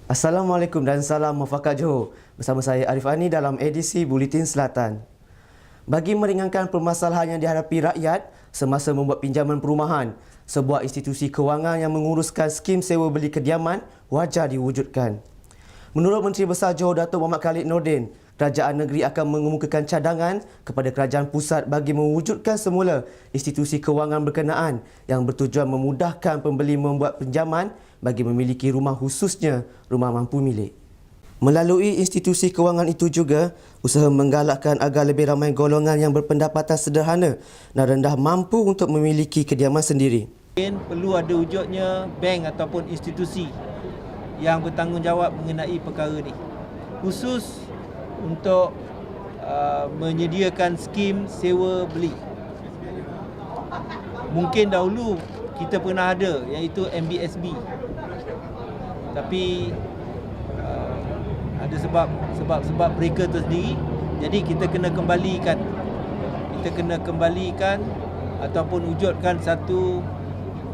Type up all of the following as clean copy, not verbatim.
Assalamualaikum dan salam mufakat Johor. Bersama saya Arif Ani dalam edisi Buletin Selatan. Bagi meringankan permasalahan yang dihadapi rakyat semasa membuat pinjaman perumahan, sebuah institusi kewangan yang menguruskan skim sewa beli kediaman wajar diwujudkan. Menurut Menteri Besar Johor Datuk Muhammad Khalid Nordin, kerajaan negeri akan mengemukakan cadangan kepada kerajaan pusat bagi mewujudkan semula institusi kewangan berkenaan yang bertujuan memudahkan pembeli membuat pinjaman bagi memiliki rumah, khususnya rumah mampu milik. Melalui institusi kewangan itu juga, usaha menggalakkan agar lebih ramai golongan yang berpendapatan sederhana dan rendah mampu untuk memiliki kediaman sendiri. Perlu ada wujudnya bank ataupun institusi yang bertanggungjawab mengenai perkara ini, khusus untuk menyediakan skim sewa beli. Mungkin dahulu kita pernah ada, iaitu MBSB, tapi ada sebab mereka tersendiri, jadi kita kena kembalikan ataupun wujudkan satu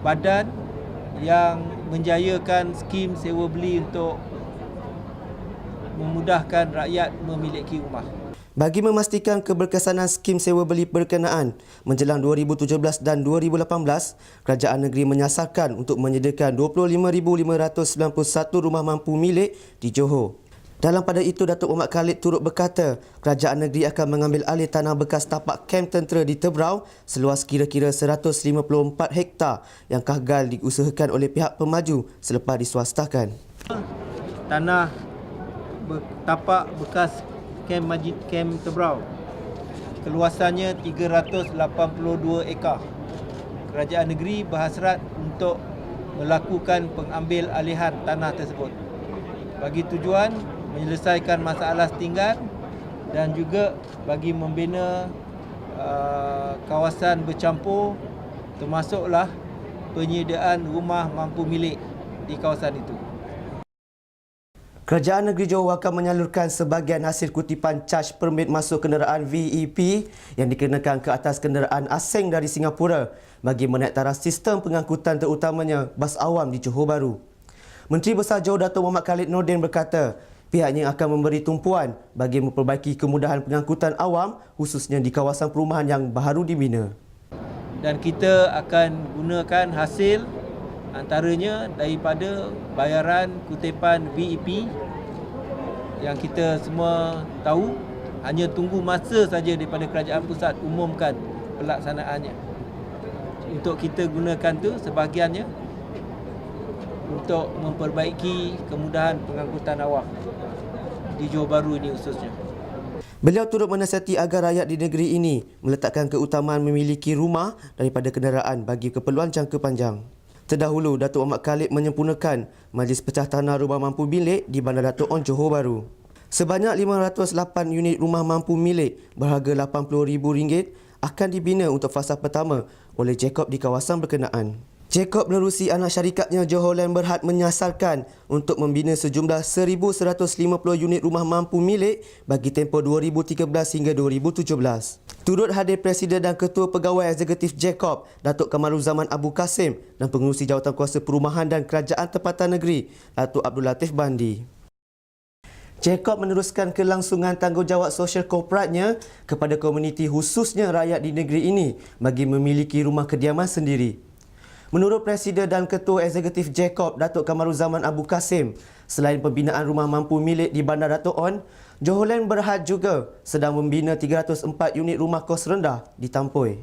badan yang menjayakan skim sewa beli untuk memudahkan rakyat memiliki rumah. Bagi memastikan keberkesanan skim sewa beli berkenaan menjelang 2017 dan 2018, kerajaan negeri menyasarkan untuk menyediakan 25,591 rumah mampu milik di Johor. Dalam pada itu, Datuk Muhammad Khalid turut berkata, kerajaan negeri akan mengambil alih tanah bekas tapak kem tentera di Tebrau seluas kira-kira 154 hektar yang gagal diusahakan oleh pihak pemaju selepas diswastakan. Tanah tapak bekas kem Majid Kem Tebrau, keluasannya 382 ekar. Kerajaan negeri berhasrat untuk melakukan pengambil alihan tanah tersebut bagi tujuan menyelesaikan masalah setinggan dan juga bagi membina kawasan bercampur, termasuklah penyediaan rumah mampu milik di kawasan itu. Kerajaan Negeri Johor akan menyalurkan sebahagian hasil kutipan caj permit masuk kenderaan VEP yang dikenakan ke atas kenderaan asing dari Singapura bagi menaik taraf sistem pengangkutan terutamanya bas awam di Johor Bahru. Menteri Besar Johor Datuk Muhammad Khalid Nordin berkata, pihaknya akan memberi tumpuan bagi memperbaiki kemudahan pengangkutan awam khususnya di kawasan perumahan yang baru dibina. Dan kita akan gunakan hasil antaranya daripada bayaran kutipan VEP yang kita semua tahu, hanya tunggu masa saja daripada kerajaan pusat umumkan pelaksanaannya. Untuk kita gunakan tu sebahagiannya untuk memperbaiki kemudahan pengangkutan awam di Johor Bahru ini khususnya. Beliau turut menasihati agar rakyat di negeri ini meletakkan keutamaan memiliki rumah daripada kenderaan bagi keperluan jangka panjang. Terdahulu, Datuk Muhammad Khalid menyempurnakan Majlis Pecah Tanah Rumah Mampu Milik di Bandar Datuk On Johor Bahru. Sebanyak 508 unit rumah mampu milik berharga RM80,000 akan dibina untuk fasa pertama oleh Jacob di kawasan berkenaan. Jacob menerusi anak syarikatnya Johor Land Berhad menyasarkan untuk membina sejumlah 1,150 unit rumah mampu milik bagi tempoh 2013 hingga 2017. Turut hadir Presiden dan Ketua Pegawai Eksekutif Jacob, Datuk Kamaruzaman Abu Kasim dan Pengerusi Jawatankuasa Perumahan dan Kerajaan Tempatan Negeri, Datuk Abdul Latif Bandi. Jacob meneruskan kelangsungan tanggungjawab sosial korporatnya kepada komuniti khususnya rakyat di negeri ini bagi memiliki rumah kediaman sendiri. Menurut Presiden dan Ketua Eksekutif Jacob, Datuk Kamaruzaman Abu Kasim, selain pembinaan rumah mampu milik di Bandar Datuk On, Johor Land Berhad juga sedang membina 304 unit rumah kos rendah di Tampoi.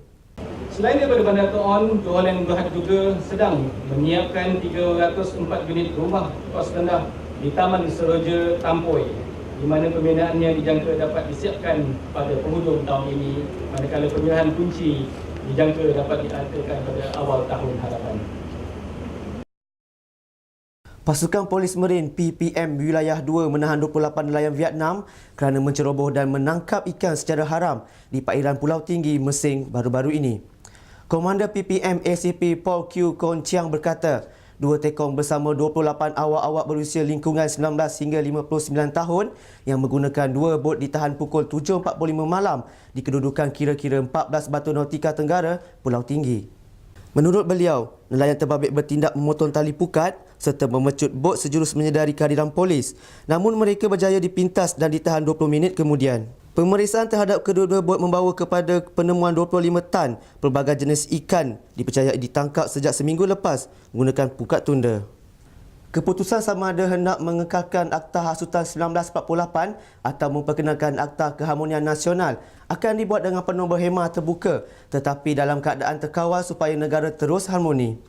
Selain daripada Bandar Datuk On, Johor Land Berhad juga sedang menyiapkan 304 unit rumah kos rendah di Taman Seroja Tampoi, di mana pembinaannya dijangka dapat disiapkan pada penghujung tahun ini, manakala penyerahan kunci dijangka dapat diadakan pada awal tahun hadapan. Pasukan Polis Merin PPM Wilayah 2 menahan 28 nelayan Vietnam kerana menceroboh dan menangkap ikan secara haram di perairan Pulau Tinggi, Mersing baru-baru ini. Komander PPM ACP Paul Q Kon Chiang berkata, 2 tekong bersama 28 awak-awak berusia lingkungan 19 hingga 59 tahun yang menggunakan 2 bot ditahan pukul 7.45 malam di kedudukan kira-kira 14 Batu Nautika Tenggara, Pulau Tinggi. Menurut beliau, nelayan terbabit bertindak memotong tali pukat serta memecut bot sejurus menyedari kehadiran polis. Namun mereka berjaya dipintas dan ditahan 20 minit kemudian. Pemeriksaan terhadap kedua-dua bot membawa kepada penemuan 25 tan pelbagai jenis ikan dipercayai ditangkap sejak seminggu lepas menggunakan pukat tunda. Keputusan sama ada hendak mengekalkan Akta Hasutan 1948 atau memperkenalkan Akta Keharmonian Nasional akan dibuat dengan penuh berhemah terbuka tetapi dalam keadaan terkawal supaya negara terus harmoni.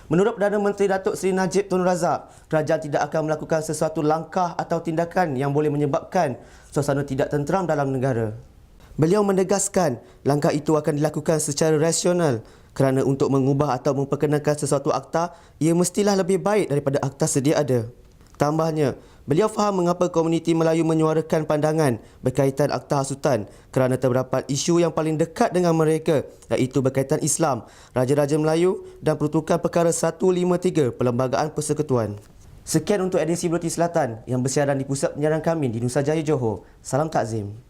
Menurut Perdana Menteri Datuk Seri Najib Tun Razak, kerajaan tidak akan melakukan sesuatu langkah atau tindakan yang boleh menyebabkan suasana tidak tenteram dalam negara. Beliau menegaskan langkah itu akan dilakukan secara rasional kerana untuk mengubah atau memperkenalkan sesuatu akta, ia mestilah lebih baik daripada akta sedia ada. Tambahnya, beliau faham mengapa komuniti Melayu menyuarakan pandangan berkaitan Akta Hasutan kerana terdapat isu yang paling dekat dengan mereka iaitu berkaitan Islam, Raja-Raja Melayu dan Peruntukan Perkara 153 Perlembagaan Persekutuan. Sekian untuk edisi Buletin Selatan yang bersiaran di Pusat Penyiaran kami di Nusajaya, Johor. Salam takzim.